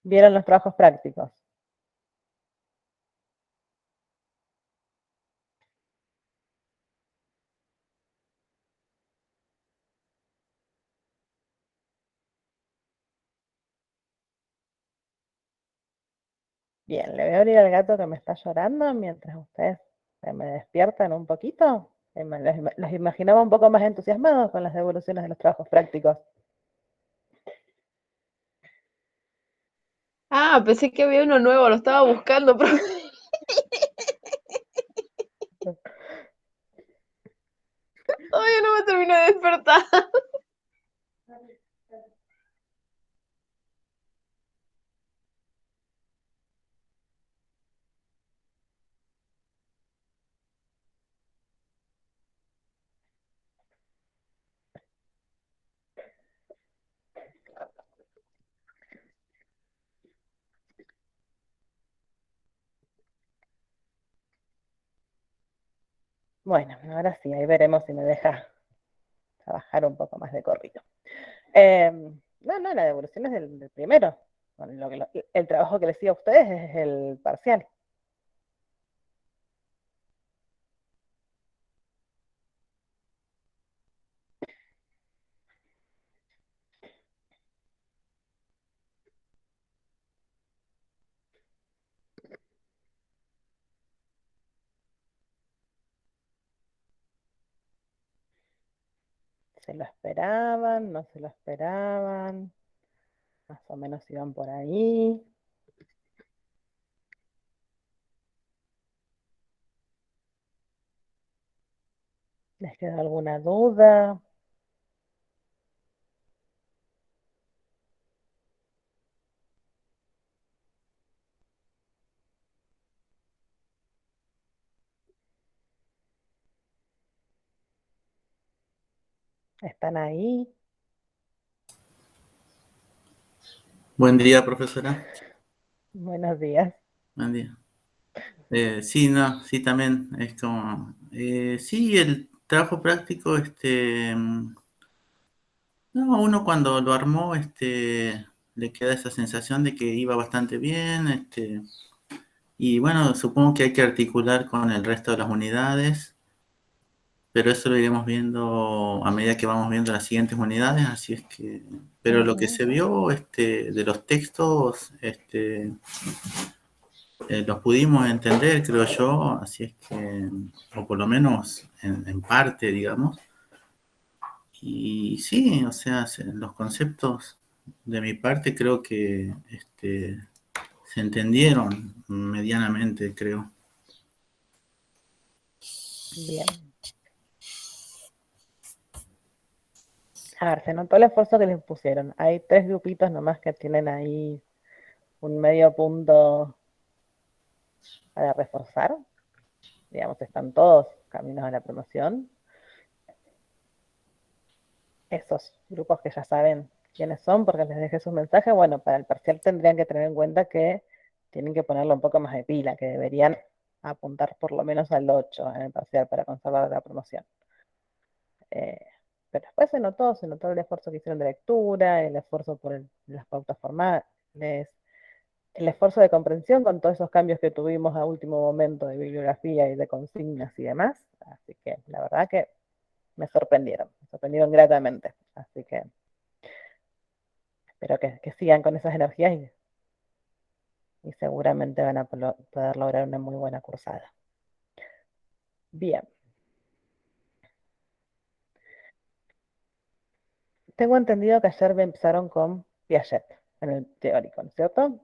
¿Vieron los trabajos prácticos? Bien, le voy a abrir al gato que me está llorando mientras ustedes se me despiertan un poquito. Los imaginaba un poco más entusiasmados con las devoluciones de los trabajos prácticos. Ah, pensé que había uno nuevo, lo estaba buscando, pero todavía no me terminé de despertar. Bueno, ahora sí, ahí veremos si me deja trabajar un poco más de corrido. No, la devolución es del primero. Bueno, el trabajo que les sigue a ustedes es el parcial. ¿Se lo esperaban? ¿No se lo esperaban? Más o menos iban por ahí. ¿Les quedó alguna duda? ¿Están ahí? Buen día, profesora. Buenos días. Buen día. Sí, no, sí, también es como, sí, el trabajo práctico, no, uno cuando lo armó, le queda esa sensación de que iba bastante bien, y bueno, supongo que hay que articular con el resto de las unidades, pero eso lo iremos viendo a medida que vamos viendo las siguientes unidades, así es que, pero lo que Ujú. se vio, de los textos, los pudimos entender, creo yo, así es que, o por lo menos en parte, digamos. Y sí, o sea, los conceptos de mi parte creo que se entendieron medianamente, creo. Bien. A ver, se notó el esfuerzo que les pusieron. Hay tres grupitos nomás que tienen ahí un medio punto para reforzar. Digamos, están todos caminos a la promoción. Esos grupos que ya saben quiénes son porque les dejé sus mensajes, bueno, para el parcial tendrían que tener en cuenta que tienen que ponerle un poco más de pila, que deberían apuntar por lo menos al 8 en el parcial para conservar la promoción. Eh, pero después se notó el esfuerzo que hicieron de lectura, el esfuerzo por las pautas formales, el esfuerzo de comprensión con todos esos cambios que tuvimos a último momento de bibliografía y de consignas y demás. Así que la verdad que me sorprendieron gratamente. Así que espero que sigan con esas energías y seguramente van a poder lograr una muy buena cursada. Bien, tengo entendido que ayer empezaron con Piaget en el teórico, ¿no es cierto?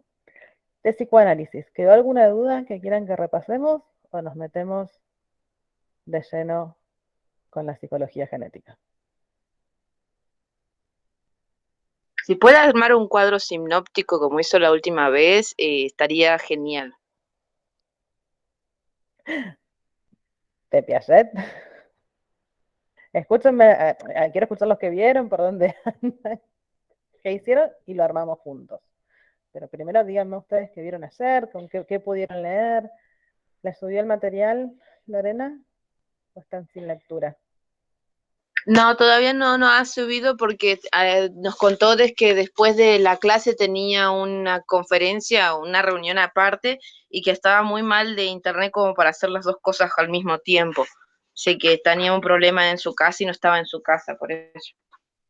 De psicoanálisis, ¿quedó alguna duda que quieran que repasemos o nos metemos de lleno con la psicología genética? Si puede armar un cuadro sinóptico como hizo la última vez, estaría genial. De Piaget. Escúchenme, quiero escuchar los que vieron, por dónde andan, qué hicieron y lo armamos juntos. Pero primero díganme ustedes qué vieron ayer, con qué pudieron leer. ¿Les subió el material, Lorena? ¿O están sin lectura? No, todavía no ha subido porque nos contó de que después de la clase tenía una conferencia, una reunión aparte y que estaba muy mal de internet como para hacer las dos cosas al mismo tiempo. Sé que tenía un problema en su casa y no estaba en su casa, por eso.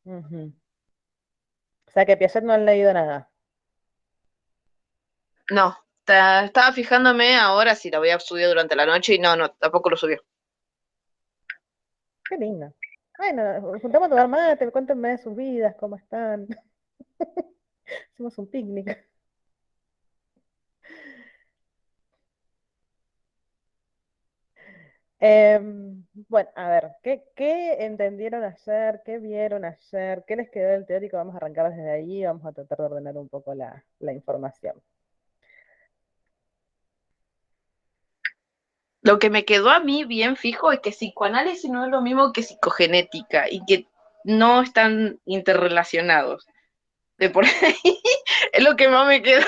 Ujú. O sea que Piaget no han leído nada. No, estaba fijándome ahora si lo había subido durante la noche y no, tampoco lo subió. Qué lindo. Bueno, nos juntamos a tomar mate, cuéntenme de sus vidas, cómo están. Hicimos un picnic. Bueno, a ver, ¿qué entendieron ayer? ¿Qué vieron ayer? ¿Qué les quedó del teórico? Vamos a arrancar desde ahí y vamos a tratar de ordenar un poco la información. Lo que me quedó a mí bien fijo es que psicoanálisis no es lo mismo que psicogenética y que no están interrelacionados. De por ahí es lo que más me quedó.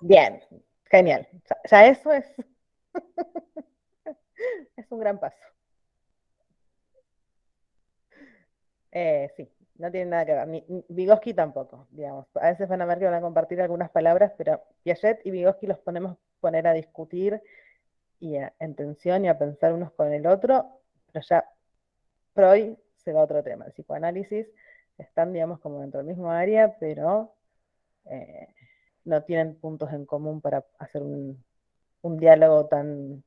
Bien, genial. Ya eso es un gran paso. Sí, no tiene nada que ver. Ni Vygotsky tampoco, digamos. A veces van a ver que van a compartir algunas palabras, pero Piaget y Vygotsky los ponemos poner a discutir en tensión y a pensar unos con el otro, pero ya Freud se va a otro tema. El psicoanálisis están, digamos, como dentro del mismo área, pero eh, no tienen puntos en común para hacer un diálogo tan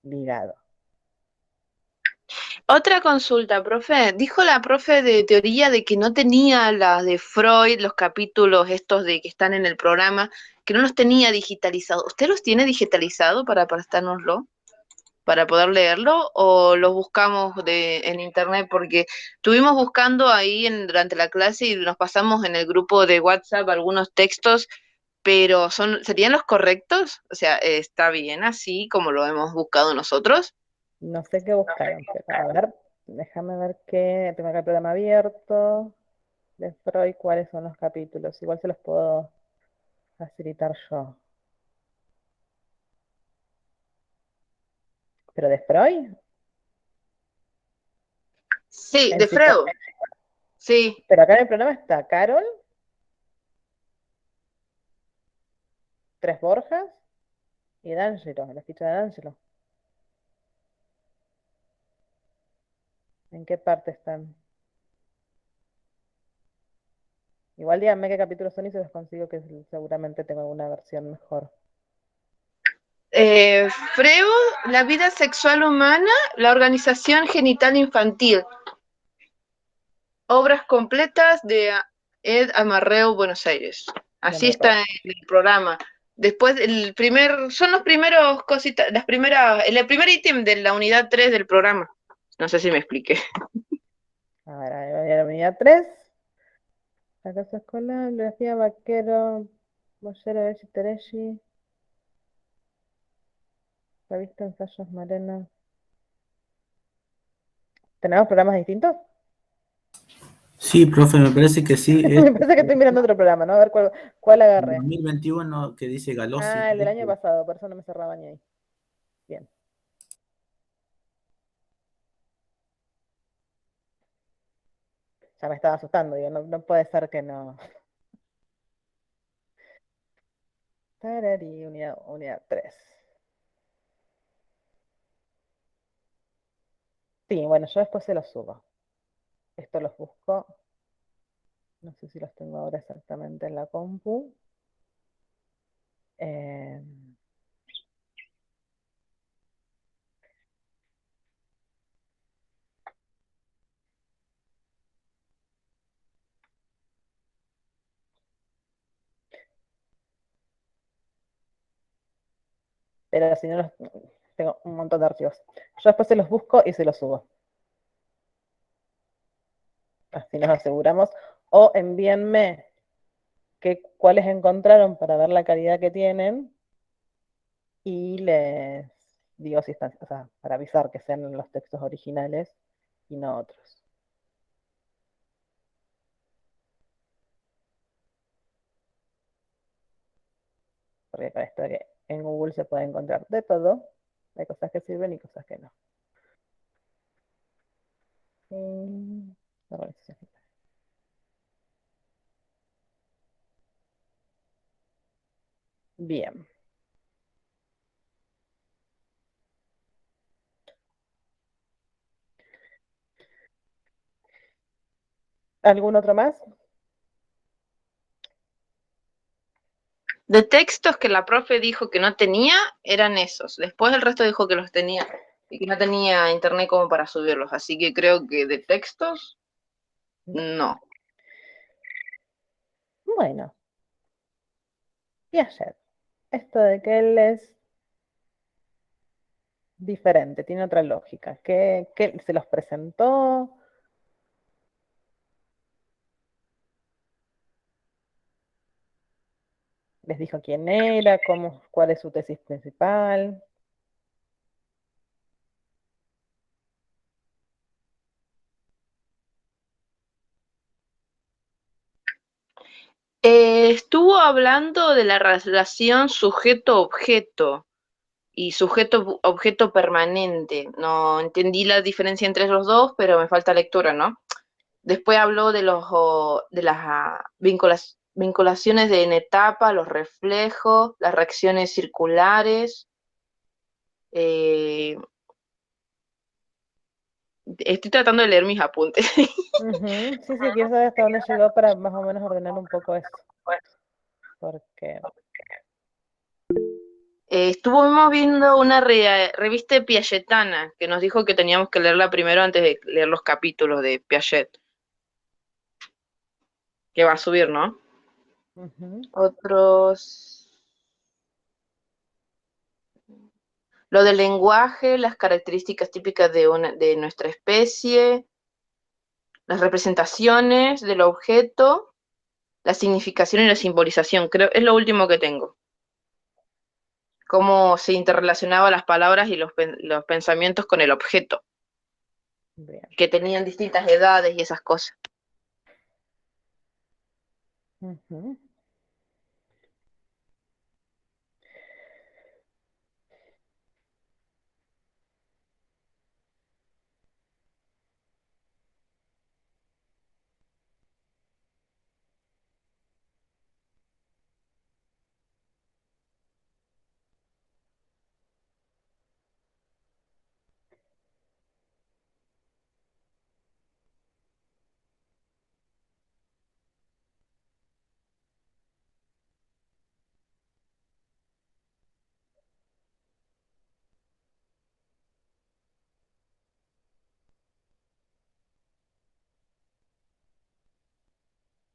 ligado. Otra consulta, profe. Dijo la profe de teoría de que no tenía las de Freud, los capítulos estos de que están en el programa, que no los tenía digitalizados. ¿Usted los tiene digitalizados para prestárnoslo? Para poder leerlo o los buscamos en internet porque estuvimos buscando ahí durante la clase y nos pasamos en el grupo de WhatsApp algunos textos, pero ¿serían los correctos? O sea, ¿está bien así como lo hemos buscado nosotros? No sé qué buscaron, pero a ver, déjame ver qué. Tengo acá el programa abierto de Freud, cuáles son los capítulos. Igual se los puedo facilitar yo. ¿Pero de Freud? Sí, En de psico. Freud. Sí. Pero acá en el programa está Carol, Tres Borjas y D'Angelo, en la ficha de D'Angelo. ¿En qué parte están? Igual díganme qué capítulos son y se los consigo que seguramente tengo alguna versión mejor. Freud, la vida sexual humana, la organización genital infantil. Obras completas de Ed Amarreu, Buenos Aires. No Así me está parece. en el programa. Después, son los primeros cositas, el primer ítem de la unidad 3 del programa. No sé si me expliqué. A ver, la unidad 3. La casa escolar, bibliografía, vaquero, Mollero, Elchi, Tereshi, revista, ensayos, Marena. ¿Tenemos programas distintos? Sí, profe, me parece que sí. Es Me parece que estoy mirando otro programa, ¿no? A ver cuál el agarré. 2021 que dice Galossi. Ah, el del año pasado, por eso no me cerraba ni ahí. Bien, ya me estaba asustando, digo, no puede ser que no. Tarari, unidad 3. Sí, bueno, yo después se los subo. Esto los busco. No sé si los tengo ahora exactamente en la compu. Eh, pero si no los. Tengo un montón de archivos. Yo después se los busco y se los subo. Así nos aseguramos. O envíenme cuáles encontraron para ver la calidad que tienen y les digo si están, o sea, para avisar que sean los textos originales y no otros. Porque para esto que en Google se puede encontrar de todo. Hay cosas que sirven y cosas que no. Mm, organización. Bien. ¿Algún otro más? De textos que la profe dijo que no tenía, eran esos. Después el resto dijo que los tenía y que no tenía internet como para subirlos. Así que creo que de textos, no. Bueno, Piaget. Esto de que él es diferente, tiene otra lógica. ¿Qué se los presentó? ¿Les dijo quién era? ¿Cuál es su tesis principal? Estuvo hablando de la relación sujeto-objeto y sujeto-objeto permanente. No entendí la diferencia entre los dos, pero me falta lectura, ¿no? Después habló de de las vinculaciones en etapa, los reflejos, las reacciones circulares. Eh, Estoy tratando de leer mis apuntes. Ujú. Sí, sí, quiero saber hasta dónde llegó para más o menos ordenar un poco esto. Porque, Estuvimos viendo una revista piagetana que nos dijo que teníamos que leerla primero antes de leer los capítulos de Piaget, que va a subir, ¿no? ujú. Otros. Lo del lenguaje, las características típicas de nuestra especie, las representaciones del objeto, la significación y la simbolización. Creo es lo último que tengo. Cómo se interrelacionaban las palabras y los pensamientos con el objeto, Bien. que tenían distintas edades y esas cosas. Ujú.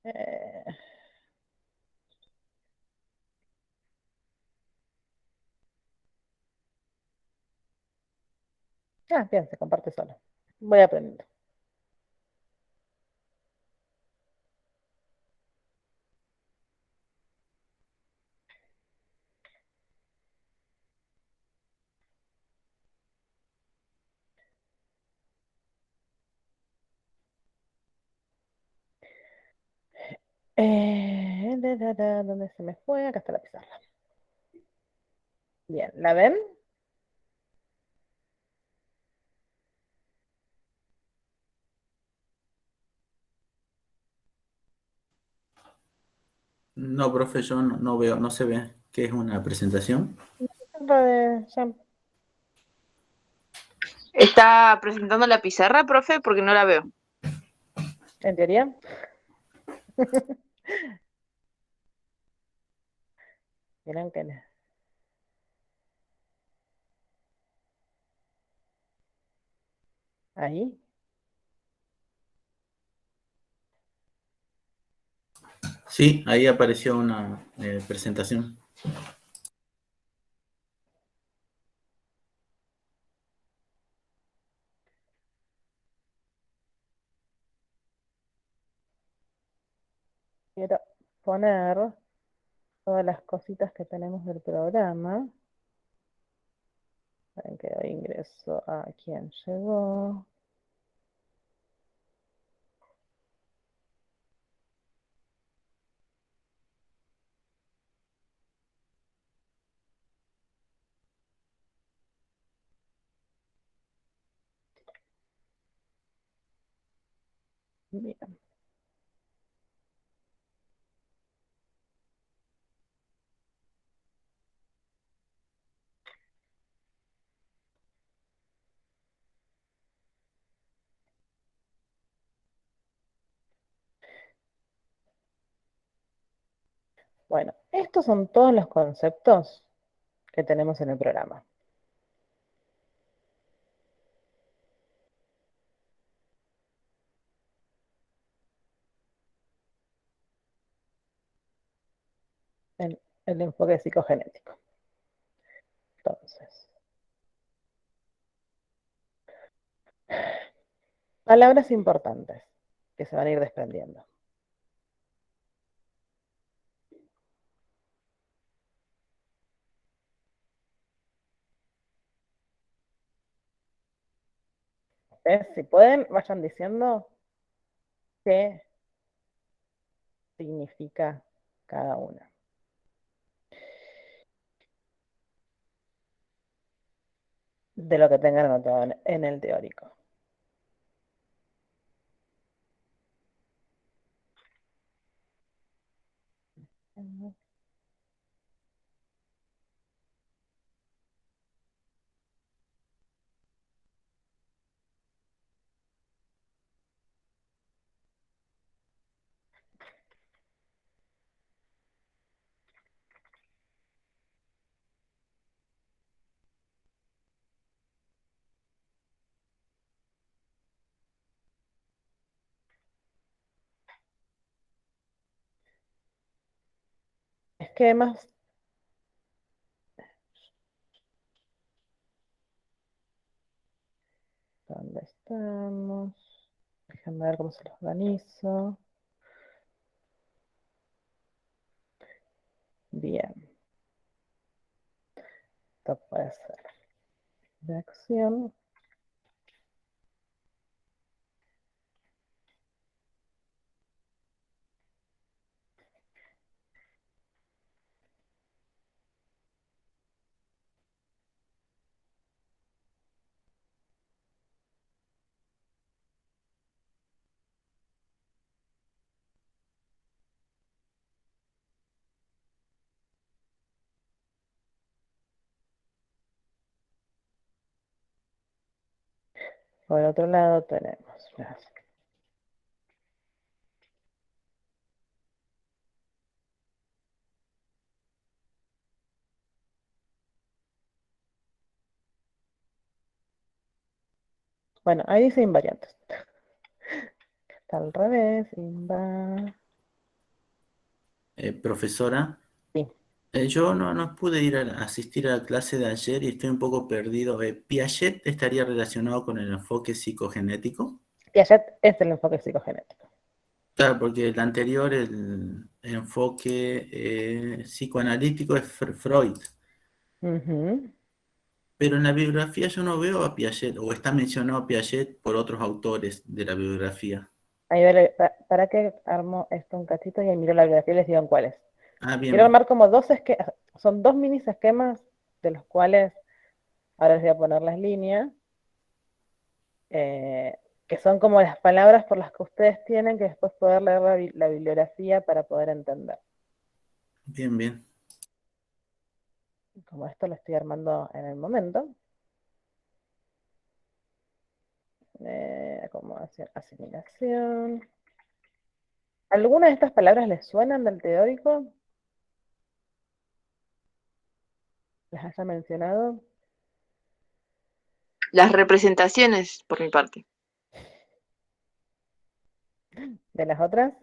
Eh, bien, se comparte solo. Voy aprendiendo. ¿Dónde se me fue? Acá está la pizarra. Bien, ¿la ven? No, profe, yo no veo, no se ve qué es una presentación. La pizarra de Jean. ¿Está presentando la pizarra, profe? Porque no la veo. En teoría. Miren que ahí. Sí, ahí apareció una presentación. Quiero poner todas las cositas que tenemos del programa. Saben que doy ingreso a quien llegó. Bien. Bueno, estos son todos los conceptos que tenemos en el programa. En el enfoque psicogenético. Entonces, palabras importantes que se van a ir desprendiendo. ¿Ves? Si pueden, vayan diciendo qué significa cada una. De lo que tengan anotado en el teórico. Esquemas. ¿Dónde estamos? Déjenme ver cómo se los organizo. Bien. Esto puede ser de acción. Por otro lado tenemos las bueno, ahí dice invariantes. Está al revés, Profesora, sí. yo no pude ir a asistir a la clase de ayer y estoy un poco perdido. ¿Piaget estaría relacionado con el enfoque psicogenético? Piaget es el enfoque psicogenético. Claro, porque el anterior, el enfoque psicoanalítico es Freud. Ujú. Pero en la bibliografía yo no veo a Piaget, o está mencionado Piaget por otros autores de la bibliografía. Ahí para que armo esto un cachito y ahí miro la bibliografía y les digo en cuáles. Ah, bien, Quiero bien. armar como dos esquemas, son dos mini esquemas de los cuales ahora les voy a poner las líneas, eh, que son como las palabras por las que ustedes tienen que después poder leer la bibliografía para poder entender. Bien, bien. Como esto lo estoy armando en el momento. Acomodación, asimilación. ¿Alguna de estas palabras les suenan del teórico? ¿Las haya mencionado? Las representaciones, por mi parte. ¿De las otras?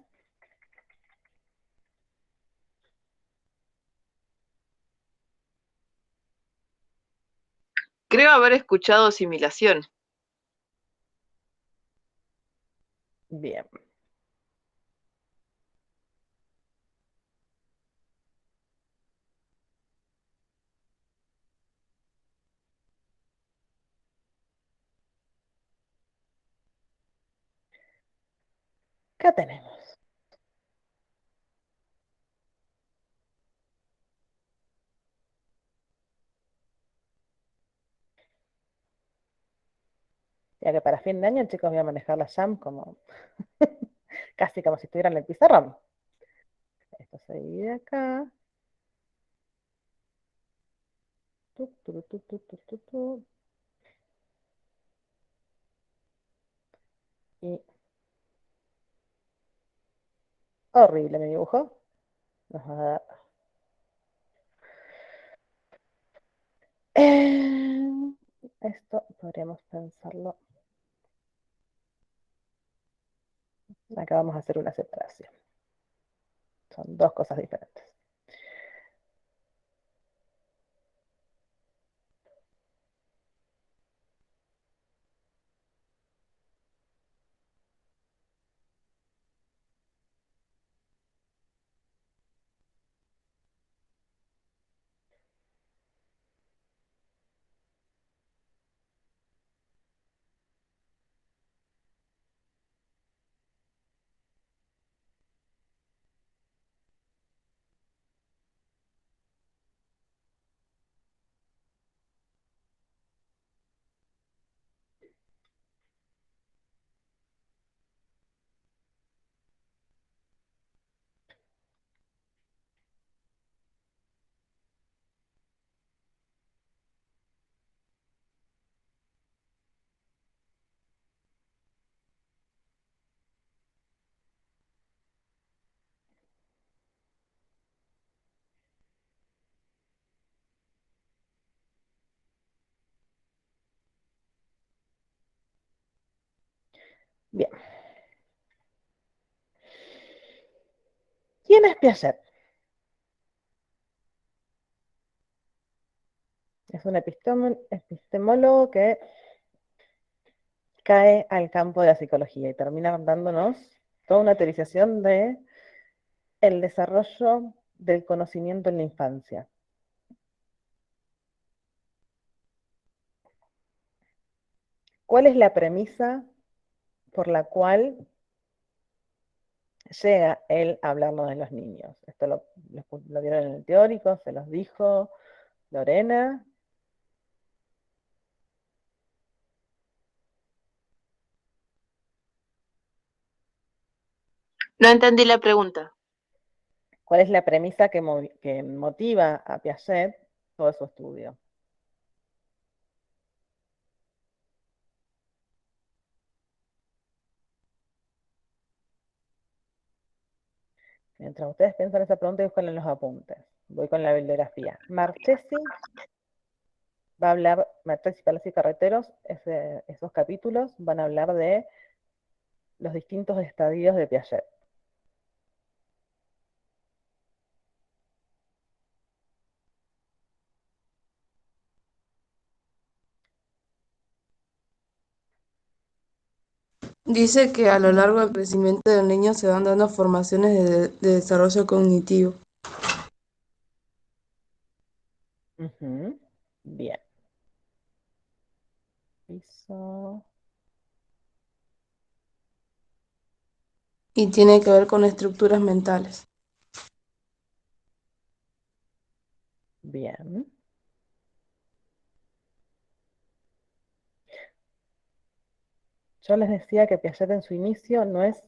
Creo haber escuchado simulación. Bien. Acá tenemos. Ya que para fin de año, chicos, voy a manejar la Jam como casi como si estuvieran en el pizarrón. Esto se divide acá. Tu, tu, tu, tu, tu, tu, tu. Y horrible mi dibujo. Nos va a dar. Esto podríamos pensarlo. Acá vamos a hacer una separación. Son dos cosas diferentes. Bien. ¿Quién es Piaget? Es un epistemólogo que cae al campo de la psicología y termina dándonos toda una teorización de el desarrollo del conocimiento en la infancia. ¿Cuál es la premisa por la cual llega él a hablarnos de los niños? Esto lo vieron en el teórico, se los dijo Lorena. No entendí la pregunta. ¿Cuál es la premisa que motiva a Piaget todo su estudio? Mientras ustedes piensan esa pregunta, buscan en los apuntes. Voy con la bibliografía. Marchesi va a hablar, Marchesi, Palazzi y Carreteros, esos capítulos van a hablar de los distintos estadios de Piaget. Dice que a lo largo del crecimiento del niño se van dando formaciones de desarrollo cognitivo Ujú. Bien. Piso. y tiene que ver con estructuras mentales. Bien. Yo les decía que Piaget en su inicio no es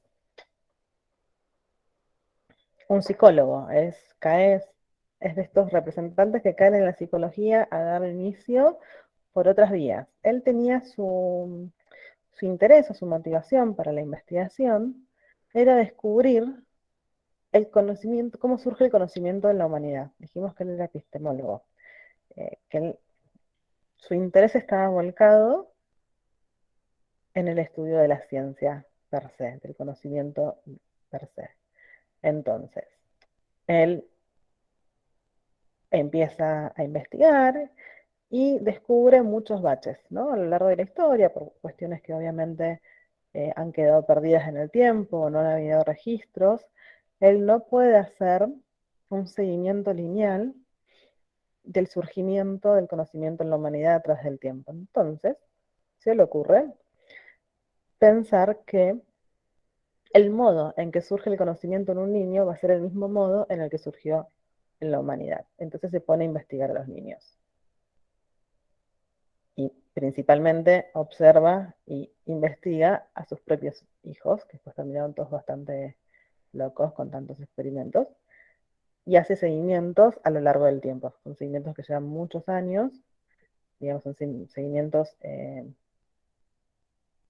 un psicólogo, es de estos representantes que caen en la psicología a dar inicio por otras vías. Él tenía su interés o su motivación para la investigación, era descubrir el conocimiento, cómo surge el conocimiento en la humanidad. Dijimos que él era epistemólogo, su interés estaba volcado en el estudio de la ciencia per se, del conocimiento per se. Entonces, él empieza a investigar y descubre muchos baches, ¿no? A lo largo de la historia, por cuestiones que obviamente han quedado perdidas en el tiempo, no han habido registros, él no puede hacer un seguimiento lineal del surgimiento del conocimiento en la humanidad a través del tiempo. Entonces, se le ocurre pensar que el modo en que surge el conocimiento en un niño va a ser el mismo modo en el que surgió en la humanidad. Entonces se pone a investigar a los niños. y principalmente observa y investiga a sus propios hijos, que después terminaron todos bastante locos con tantos experimentos, y hace seguimientos a lo largo del tiempo. Son seguimientos que llevan muchos años, digamos, son seguimientos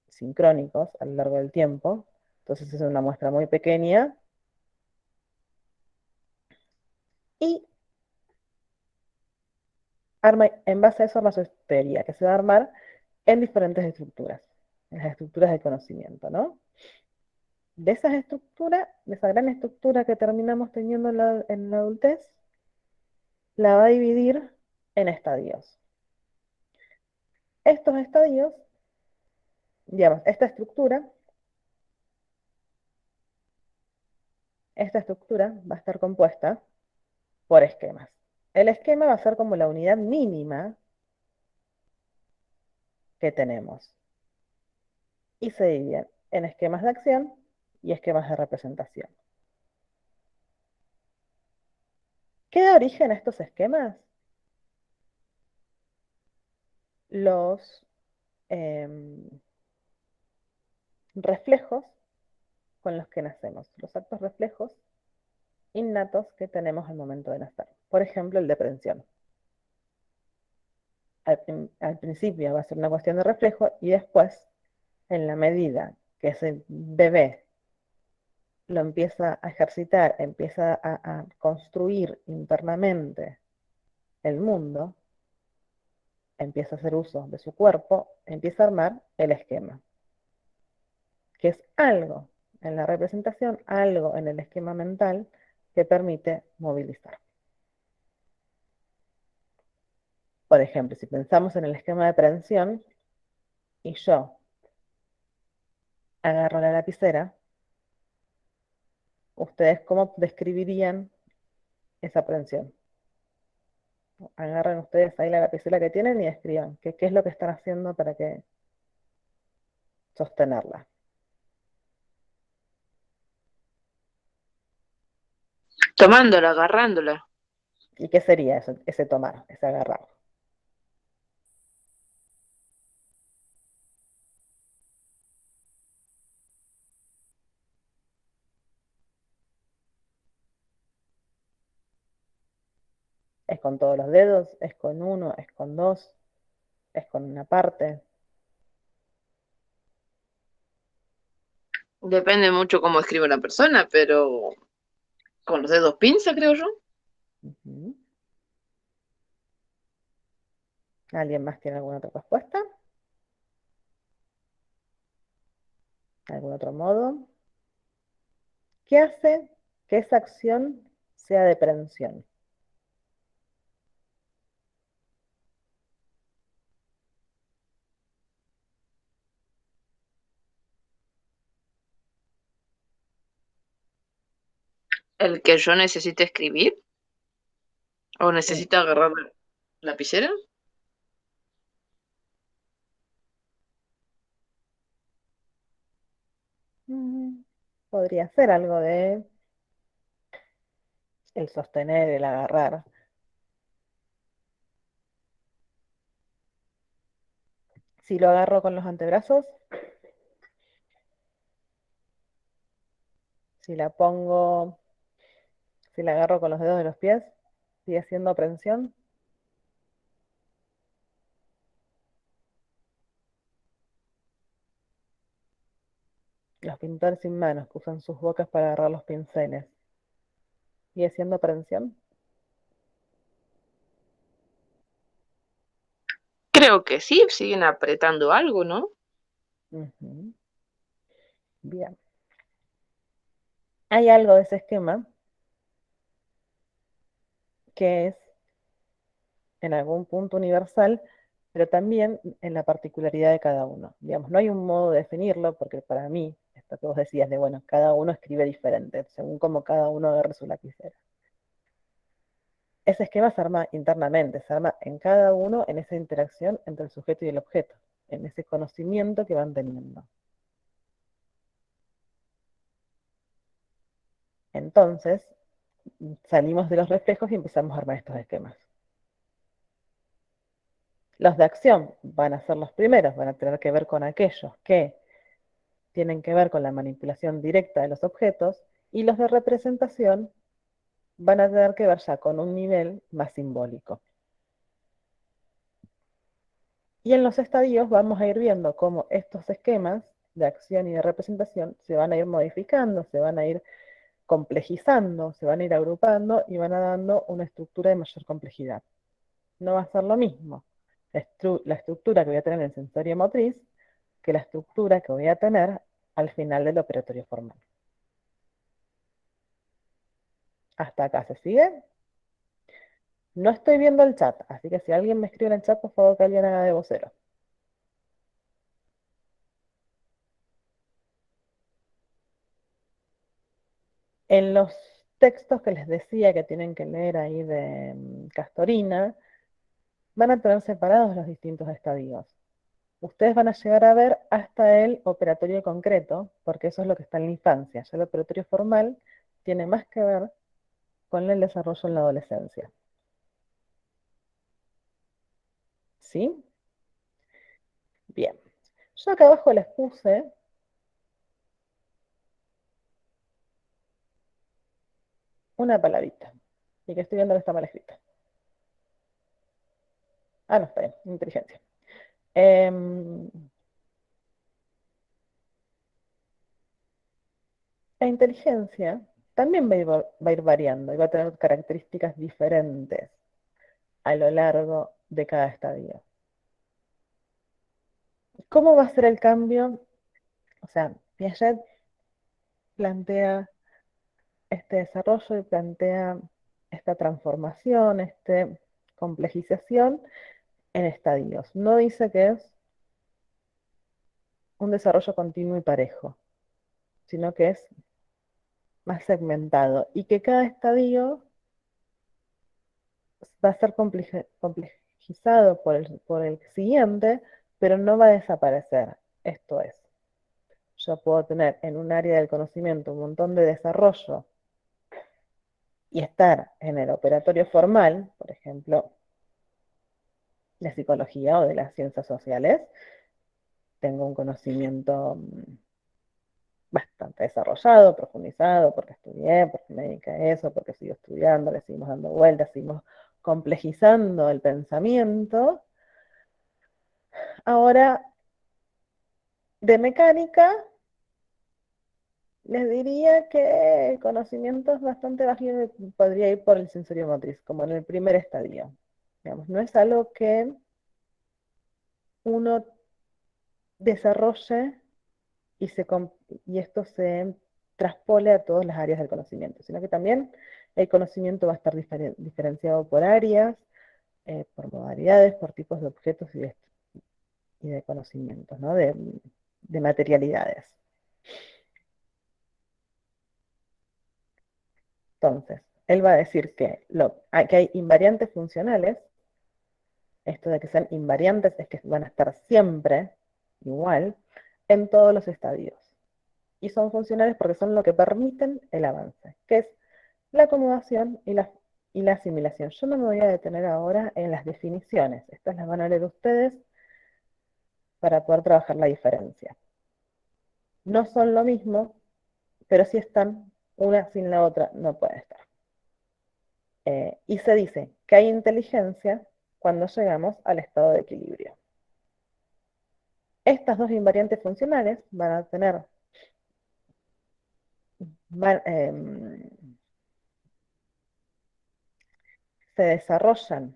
sincrónicos a lo largo del tiempo. Entonces es una muestra muy pequeña y en base a eso arma su teoría, que se va a armar en diferentes estructuras, en las estructuras de conocimiento, ¿no? De esas estructuras, de esa gran estructura que terminamos teniendo en la adultez, la va a dividir en estadios. Estos estadios, digamos, esta estructura va a estar compuesta por esquemas. El esquema va a ser como la unidad mínima que tenemos. Y se dividen en esquemas de acción y esquemas de representación. ¿Qué da origen a estos esquemas? Los reflejos con los que nacemos, los actos reflejos innatos que tenemos al momento de nacer. Por ejemplo, el de aprensión. Al principio va a ser una cuestión de reflejo y después, en la medida que ese bebé lo empieza a ejercitar, empieza a construir internamente el mundo, empieza a hacer uso de su cuerpo, empieza a armar el esquema, que es algo en la representación, algo en el esquema mental que permite movilizar. Por ejemplo, si pensamos en el esquema de aprehensión y yo agarro la lapicera, ¿ustedes cómo describirían esa aprehensión? Agarran ustedes ahí la lapicera que tienen y describan qué es lo que están haciendo para que sostenerla. Tomándola, agarrándola. ¿Y qué sería eso, ese tomar, ese agarrar? ¿Es con todos los dedos? ¿Es con uno? ¿Es con dos? ¿Es con una parte? Depende mucho cómo escribe una persona, pero con los dedos pinza, creo yo. Ujú. ¿Alguien más tiene alguna otra respuesta? ¿Algún otro modo? ¿Qué hace que esa acción sea de prevención? El que yo necesite escribir o Sí. necesito agarrar la lapicera. Podría ser algo de el sostener, el agarrar. Si lo agarro con los antebrazos, si la pongo, si la agarro con los dedos de los pies, sigue siendo aprensión. Los pintores sin manos que usan sus bocas para agarrar los pinceles, sigue siendo aprensión. Creo que sí, siguen apretando algo, ¿no? Ujú. Bien. Hay algo de ese esquema que es en algún punto universal, pero también en la particularidad de cada uno. Digamos, no hay un modo de definirlo, porque para mí, esto que vos decías de, bueno, cada uno escribe diferente, según como cada uno agarre su lapicera. Ese esquema se arma internamente, se arma en cada uno en esa interacción entre el sujeto y el objeto, en ese conocimiento que van teniendo. Entonces, salimos de los reflejos y empezamos a armar estos esquemas. Los de acción van a ser los primeros, van a tener que ver con aquellos que tienen que ver con la manipulación directa de los objetos, y los de representación van a tener que ver ya con un nivel más simbólico. Y en los estadios vamos a ir viendo cómo estos esquemas de acción y de representación se van a ir modificando, se van a ir complejizando, se van a ir agrupando y van a dando una estructura de mayor complejidad. No va a ser lo mismo la estructura que voy a tener en sensorio motriz que la estructura que voy a tener al final del operatorio formal. ¿Hasta acá se sigue? No estoy viendo el chat, así que si alguien me escribe en el chat, por favor que alguien haga de vocero. En los textos que les decía que tienen que leer ahí de Castorina, van a tener separados los distintos estadios. Ustedes van a llegar a ver hasta el operatorio concreto, porque eso es lo que está en la infancia. Ya el operatorio formal tiene más que ver con el desarrollo en la adolescencia. ¿Sí? Bien. Yo acá abajo les puse una palabrita, y que estoy viendo que está mal escrita. Ah, no, está bien, inteligencia. La inteligencia también va a ir variando y va a tener características diferentes a lo largo de cada estadio. ¿Cómo va a ser el cambio? O sea, Piaget plantea este desarrollo y plantea esta transformación, esta complejización en estadios. No dice que es un desarrollo continuo y parejo, sino que es más segmentado y que cada estadio va a ser complejizado por el siguiente, pero no va a desaparecer. Esto es, yo puedo tener en un área del conocimiento un montón de desarrollo y estar en el operatorio formal, por ejemplo, de psicología o de las ciencias sociales, tengo un conocimiento bastante desarrollado, profundizado, porque estudié, porque me dediqué a eso, porque sigo estudiando, le seguimos dando vueltas, seguimos complejizando el pensamiento. Ahora, de mecánica, les diría que el conocimiento es bastante bajo y podría ir por el sensorio motriz, como en el primer estadio. Digamos, no es algo que uno desarrolle y, y esto se traspole a todas las áreas del conocimiento, sino que también el conocimiento va a estar diferenciado por áreas, por modalidades, por tipos de objetos y de conocimientos, ¿no? De materialidades. Entonces, él va a decir que hay invariantes funcionales. Esto de que sean invariantes es que van a estar siempre igual en todos los estadios. Y son funcionales porque son lo que permiten el avance, que es la acomodación y la asimilación. Yo no me voy a detener ahora en las definiciones. Estas las van a leer ustedes para poder trabajar la diferencia. No son lo mismo, pero si están una sin la otra, no pueden estar. Y se dice que hay inteligencia cuando llegamos al estado de equilibrio. Estas dos invariantes funcionales van a tener, se desarrollan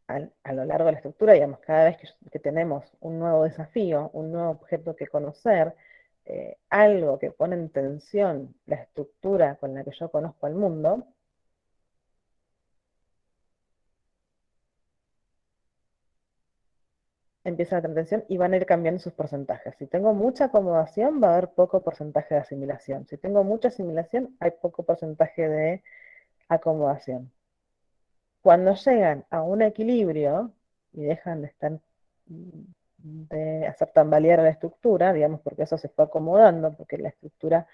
a lo largo de la estructura, digamos, cada vez que tenemos un nuevo desafío, un nuevo objeto que conocer, algo que pone en tensión la estructura con la que yo conozco al mundo, empieza a tener tensión y van a ir cambiando sus porcentajes. Si tengo mucha acomodación, va a haber poco porcentaje de asimilación. Si tengo mucha asimilación, hay poco porcentaje de acomodación. Cuando llegan a un equilibrio y dejan de hacer tambalear la estructura, digamos, porque eso se fue acomodando, porque la estructura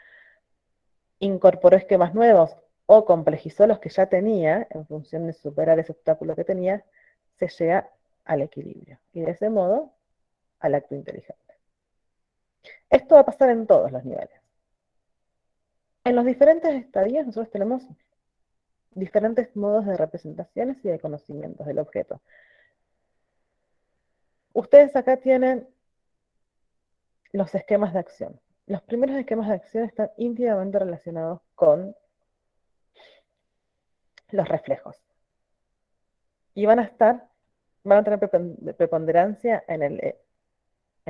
incorporó esquemas nuevos o complejizó los que ya tenía, en función de superar ese obstáculo que tenía, se llega al equilibrio. Y de ese modo, al acto inteligente. Esto va a pasar en todos los niveles. En los diferentes estadios nosotros tenemos diferentes modos de representaciones y de conocimientos del objeto. Ustedes acá tienen los esquemas de acción. Los primeros esquemas de acción están íntimamente relacionados con los reflejos. Y van a tener preponderancia en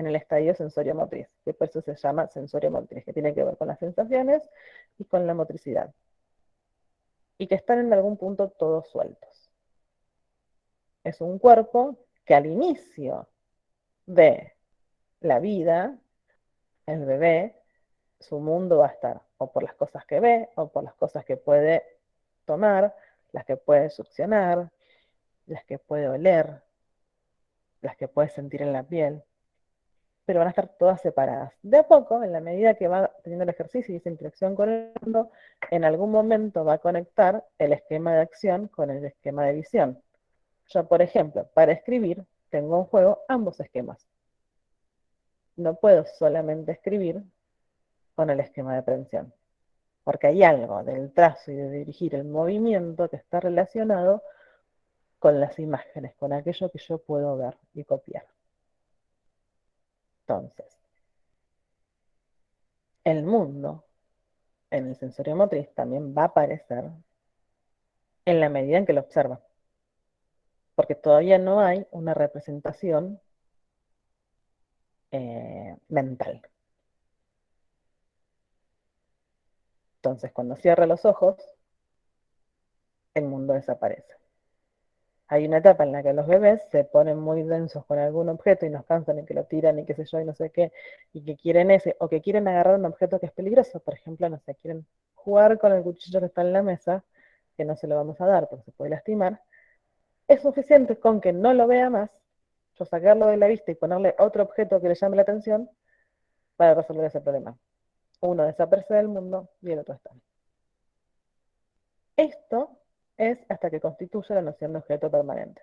el estadio sensorio-motriz, que por eso se llama sensorio-motriz, que tiene que ver con las sensaciones y con la motricidad. Y que están en algún punto todos sueltos. Es un cuerpo que al inicio de la vida, el bebé, su mundo va a estar o por las cosas que ve, o por las cosas que puede tomar, las que puede succionar, las que puede oler, las que puede sentir en la piel, pero van a estar todas separadas. De a poco, en la medida que va teniendo el ejercicio y esa interacción con el mundo, en algún momento va a conectar el esquema de acción con el esquema de visión. Yo, por ejemplo, para escribir, tengo en juego ambos esquemas. No puedo solamente escribir con el esquema de aprehensión, porque hay algo del trazo y de dirigir el movimiento que está relacionado con las imágenes, con aquello que yo puedo ver y copiar. Entonces, el mundo en el sensorio motriz también va a aparecer en la medida en que lo observa, porque todavía no hay una representación mental. Entonces, cuando cierra los ojos, el mundo desaparece. Hay una etapa en la que los bebés se ponen muy densos con algún objeto y nos cansan y que lo tiran y qué sé yo y no sé qué, y que quieren ese, o que quieren agarrar un objeto que es peligroso. Por ejemplo, no sé, quieren jugar con el cuchillo que está en la mesa, que no se lo vamos a dar porque se puede lastimar. Es suficiente con que no lo vea más, yo sacarlo de la vista y ponerle otro objeto que le llame la atención para resolver ese problema. Uno desaparece del mundo y el otro está. Esto es hasta que constituye la noción de objeto permanente.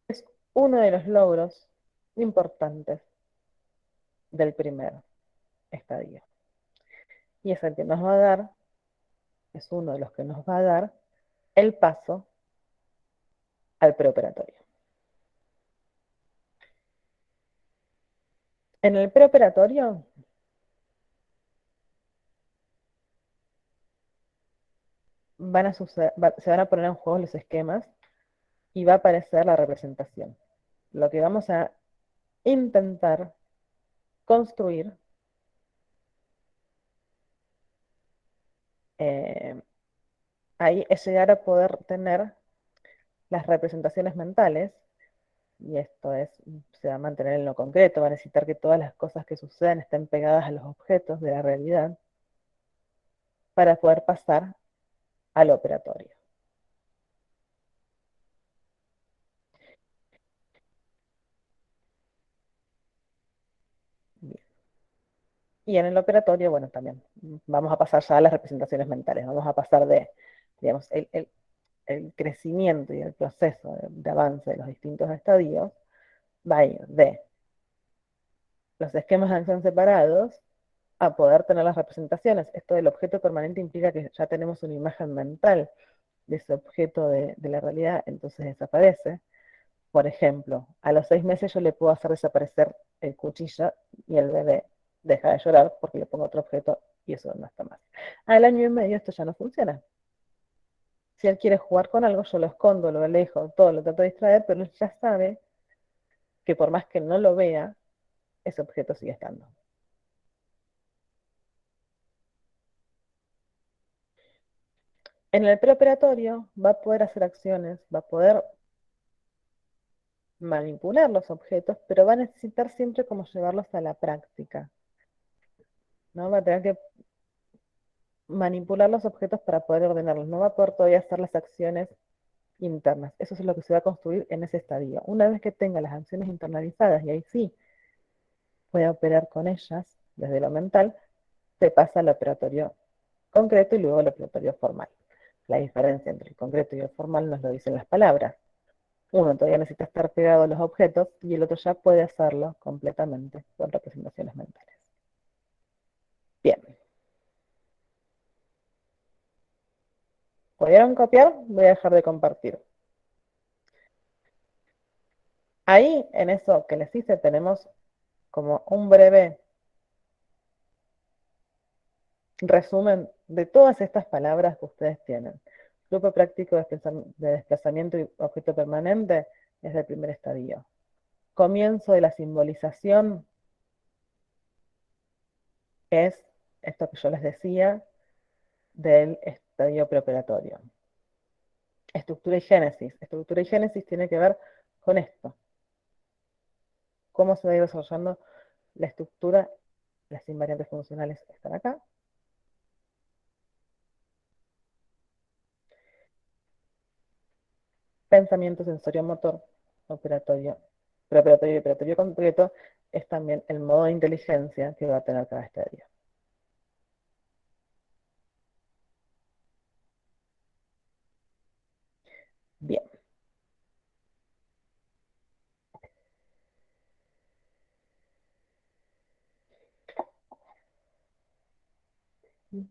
Es uno de los logros importantes del primer estadio. Y es el que nos va a dar, es uno de los que nos va a dar el paso al preoperatorio. En el preoperatorio se van a poner en juego los esquemas y va a aparecer la representación. Lo que vamos a intentar construir ahí es llegar a poder tener las representaciones mentales, y esto se va a mantener en lo concreto, va a necesitar que todas las cosas que sucedan estén pegadas a los objetos de la realidad para poder pasar al operatorio. Bien. Y en el operatorio, bueno, también vamos a pasar ya a las representaciones mentales, vamos a pasar de, digamos, el crecimiento y el proceso de avance de los distintos estadios, va a ir de los esquemas de acción separados a poder tener las representaciones. Esto del objeto permanente implica que ya tenemos una imagen mental de ese objeto de la realidad, entonces desaparece. Por ejemplo, a los 6 meses yo le puedo hacer desaparecer el cuchillo y el bebé deja de llorar porque le pongo otro objeto y eso no está más. Al año y medio esto ya no funciona. Si él quiere jugar con algo, yo lo escondo, lo alejo, todo lo trato de distraer, pero él ya sabe que por más que no lo vea, ese objeto sigue estando. En el preoperatorio va a poder hacer acciones, va a poder manipular los objetos, pero va a necesitar siempre como llevarlos a la práctica, ¿no? Va a tener que manipular los objetos para poder ordenarlos. No va a poder todavía hacer las acciones internas. Eso es lo que se va a construir en ese estadio. Una vez que tenga las acciones internalizadas, y ahí sí puede operar con ellas desde lo mental, se pasa al operatorio concreto y luego al operatorio formal. La diferencia entre el concreto y el formal nos lo dicen las palabras. Uno todavía necesita estar pegado a los objetos y el otro ya puede hacerlo completamente con representaciones mentales. Bien. ¿Pudieron copiar? Voy a dejar de compartir. Ahí, en eso que les hice, tenemos como un breve resumen de todas estas palabras que ustedes tienen. Grupo práctico de desplazamiento y objeto permanente es del primer estadio. Comienzo de la simbolización es esto que yo les decía del estadio preoperatorio. Estructura y génesis. Estructura y génesis tiene que ver con esto. Cómo se va a ir desarrollando la estructura. Las invariantes funcionales están acá. Pensamiento sensorio-motor, operatorio, preoperatorio y operatorio concreto es también el modo de inteligencia que va a tener cada estadio. Bien.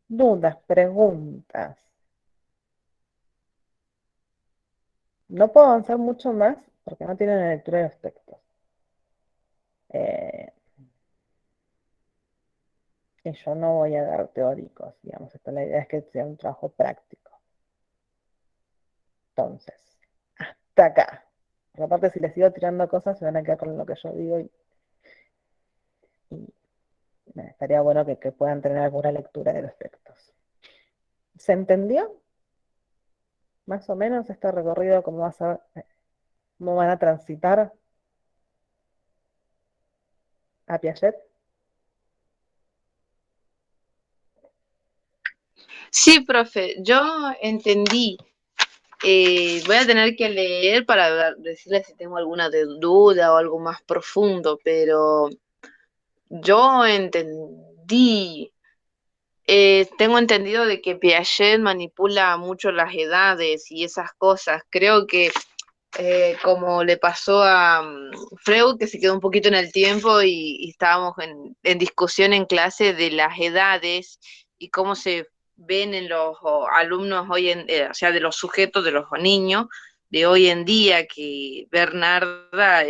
Dudas, preguntas. No puedo avanzar mucho más porque no tienen la lectura de los textos. Y yo no voy a dar teóricos, digamos. La idea es que sea un trabajo práctico. Entonces, hasta acá. Por aparte, si les sigo tirando cosas, se van a quedar con lo que yo digo y estaría bueno que puedan tener alguna lectura de los textos. ¿Se entendió? Más o menos este recorrido, cómo van a transitar a Piaget. Sí, profe, yo entendí. Voy a tener que leer para decirle si tengo alguna duda o algo más profundo, pero yo entendí. Tengo entendido de que Piaget manipula mucho las edades y esas cosas. Creo que como le pasó a Freud, que se quedó un poquito en el tiempo y estábamos en discusión en clase de las edades y cómo se ven en los alumnos hoy o sea, de los sujetos, de los niños de hoy en día, que Bernarda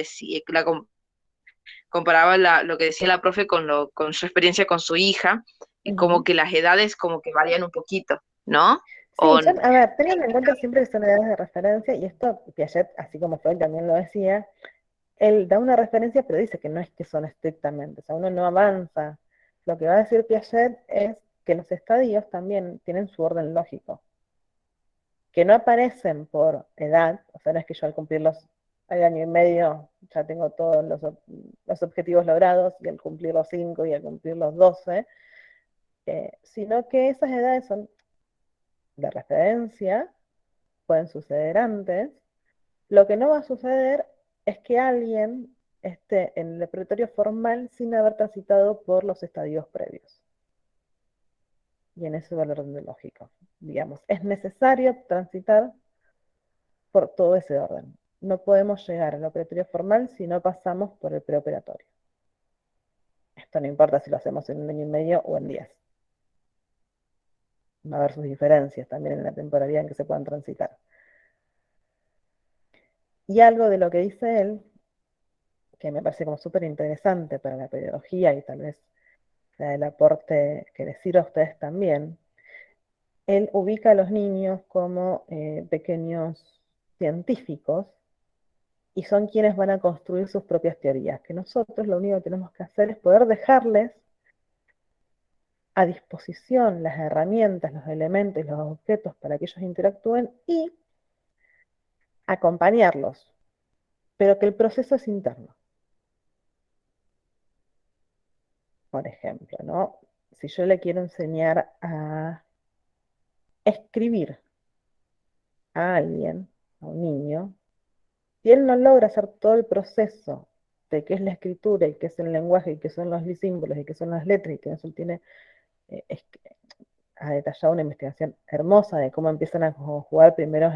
comparaba lo que decía la profe con su experiencia con su hija, y como que las edades como que varían un poquito, ¿no? Sí, a ver, tengan en cuenta siempre que son edades de referencia, y esto Piaget, así como Freud también lo decía, él da una referencia, pero dice que no es que son estrictamente, o sea, uno no avanza. Lo que va a decir Piaget es que los estadios también tienen su orden lógico, que no aparecen por edad, o sea, no es que yo al cumplir al año y medio ya tengo todos los objetivos logrados, y al cumplir los 5 y al cumplir los 12, sino que esas edades son de referencia, pueden suceder antes. Lo que no va a suceder es que alguien esté en el repertorio formal sin haber transitado por los estadios previos. Y en ese valor de lógico, digamos, es necesario transitar por todo ese orden. No podemos llegar al operatorio formal si no pasamos por el preoperatorio. Esto no importa si lo hacemos en un año y medio o en 10. Va a haber sus diferencias también en la temporalidad en que se puedan transitar. Y algo de lo que dice él, que me parece como súper interesante para la pedagogía y tal vez sea el aporte que les sirva a ustedes también, él ubica a los niños como pequeños científicos y son quienes van a construir sus propias teorías, que nosotros lo único que tenemos que hacer es poder dejarles a disposición las herramientas, los elementos, los objetos para que ellos interactúen y acompañarlos, pero que el proceso es interno. Por ejemplo, ¿no? Si yo le quiero enseñar a escribir a alguien, a un niño, si él no logra hacer todo el proceso de qué es la escritura y qué es el lenguaje y qué son los símbolos y qué son las letras y que eso tiene, ha detallado una investigación hermosa de cómo empiezan a jugar primero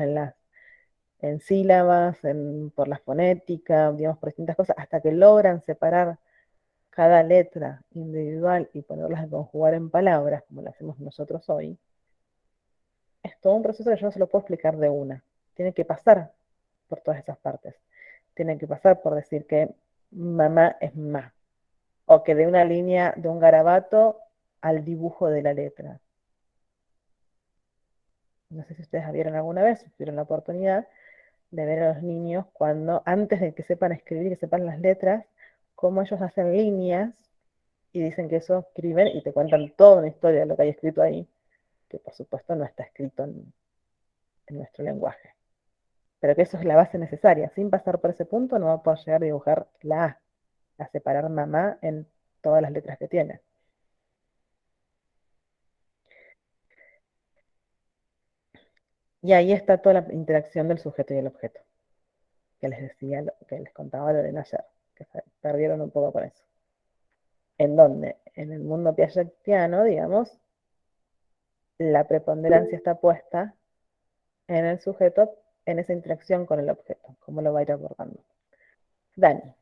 en sílabas, por la fonética, digamos, por distintas cosas, hasta que logran separar cada letra individual y ponerlas a conjugar en palabras, como lo hacemos nosotros hoy. Es todo un proceso que yo no se lo puedo explicar de una. Tiene que pasar por todas esas partes. Tiene que pasar por decir que mamá es ma, o que de una línea, de un garabato al dibujo de la letra. No sé si ustedes vieron alguna vez, si tuvieron la oportunidad de ver a los niños cuando, antes de que sepan escribir, que sepan las letras, cómo ellos hacen líneas y dicen que eso escriben y te cuentan toda una historia de lo que hay escrito ahí, que por supuesto no está escrito en nuestro lenguaje. Pero que eso es la base necesaria. Sin pasar por ese punto no va a poder llegar a dibujar la A, a separar mamá en todas las letras que tiene. Y ahí está toda la interacción del sujeto y el objeto, que les decía, que les contaba Lorena ayer, que se perdieron un poco con eso. En donde, en el mundo piagetiano, digamos, la preponderancia está puesta en el sujeto, en esa interacción con el objeto, cómo lo va a ir abordando. Dani.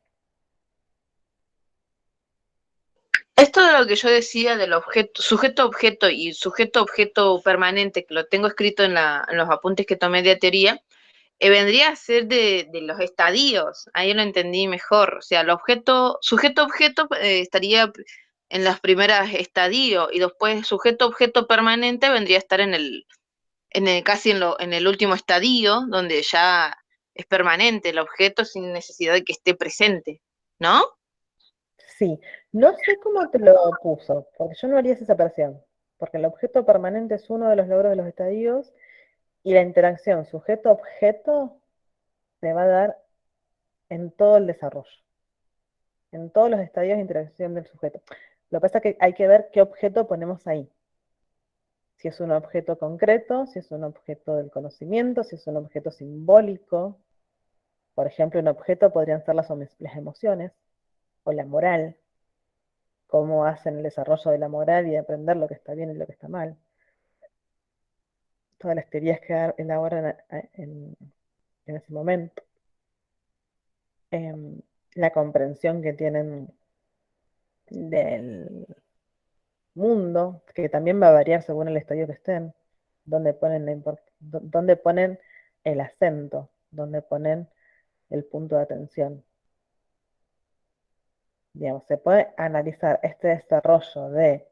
Esto de lo que yo decía del objeto, sujeto-objeto y sujeto-objeto permanente, que lo tengo escrito en los apuntes que tomé de teoría, vendría a ser de los estadios. Ahí lo entendí mejor. O sea, el objeto, sujeto-objeto estaría en los primeros estadios y después sujeto-objeto permanente vendría a estar casi en el último estadio, donde ya es permanente el objeto sin necesidad de que esté presente, ¿no? Sí, no sé cómo te lo puso, porque yo no haría esa separación, porque el objeto permanente es uno de los logros de los estadios y la interacción sujeto-objeto se va a dar en todo el desarrollo, en todos los estadios de interacción del sujeto. Lo que pasa es que hay que ver qué objeto ponemos ahí. Si es un objeto concreto, si es un objeto del conocimiento, si es un objeto simbólico. Por ejemplo, un objeto podrían ser las emociones o la moral, cómo hacen el desarrollo de la moral y de aprender lo que está bien y lo que está mal. Todas las teorías que elaboran en ese momento. La comprensión que tienen del mundo, que también va a variar según el estadio que estén, donde donde ponen el acento, donde ponen el punto de atención. Digamos, se puede analizar este desarrollo de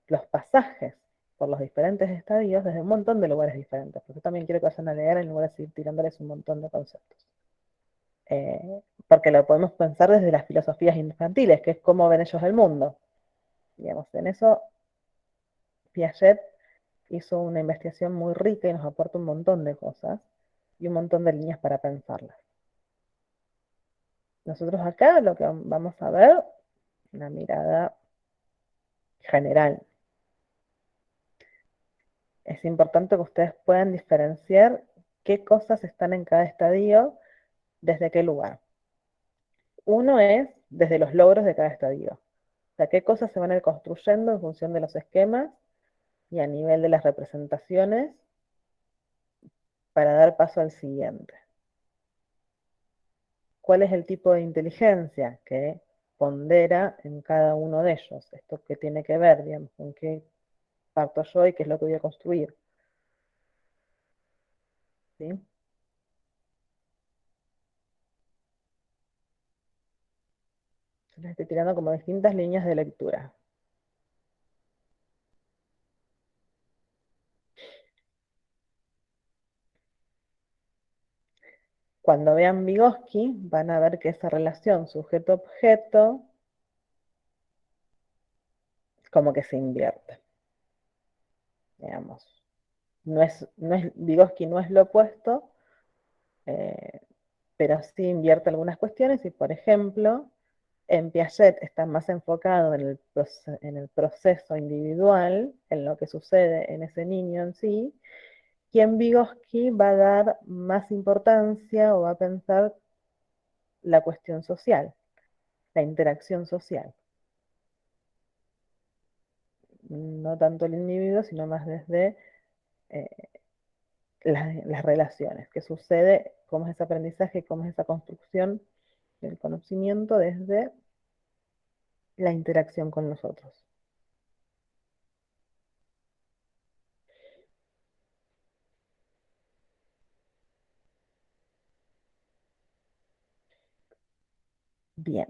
los pasajes por los diferentes estadios desde un montón de lugares diferentes, porque también quiero que vayan a leer en lugar de seguir tirándoles un montón de conceptos. Porque lo podemos pensar desde las filosofías infantiles, que es cómo ven ellos el mundo. Digamos, en eso Piaget hizo una investigación muy rica y nos aporta un montón de cosas y un montón de líneas para pensarlas. Nosotros acá lo que vamos a ver, una mirada general. Es importante que ustedes puedan diferenciar qué cosas están en cada estadio, desde qué lugar. Uno es desde los logros de cada estadio. O sea, qué cosas se van a ir construyendo en función de los esquemas y a nivel de las representaciones para dar paso al siguiente. ¿Cuál es el tipo de inteligencia que pondera en cada uno de ellos? Esto que tiene que ver, digamos, con qué parto yo y qué es lo que voy a construir. ¿Sí? Yo les estoy tirando como distintas líneas de lectura. Cuando vean Vygotsky, van a ver que esa relación sujeto-objeto como que se invierte. Digamos, Vygotsky no es lo opuesto, pero sí invierte algunas cuestiones y, por ejemplo, En Piaget está más enfocado en el proceso individual, en lo que sucede en ese niño en sí, y en Vygotsky va a dar más importancia o va a pensar la cuestión social, la interacción social. No tanto el individuo, sino más desde eh, las relaciones, qué sucede, cómo es ese aprendizaje, cómo es esa construcción del conocimiento desde la interacción con los otros. Bien.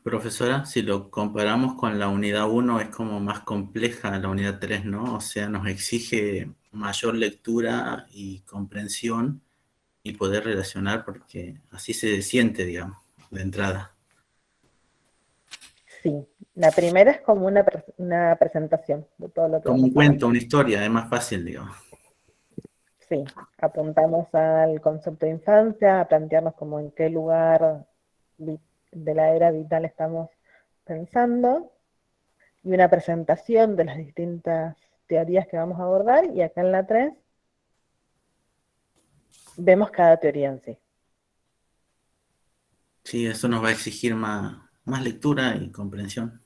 Profesora, si lo comparamos con la unidad 1 es como más compleja la unidad 3, ¿no? O sea, nos exige mayor lectura y comprensión y poder relacionar porque así se siente, digamos, de entrada. Sí, la primera es como una presentación de todo lo que Como vamos un a ver. cuento, una historia, es más fácil, digamos. Sí, apuntamos al concepto de infancia, a plantearnos como en qué lugar de la era vital estamos pensando, y una presentación de las distintas teorías que vamos a abordar, y acá en la 3 vemos cada teoría en sí. Sí, eso nos va a exigir más lectura y comprensión.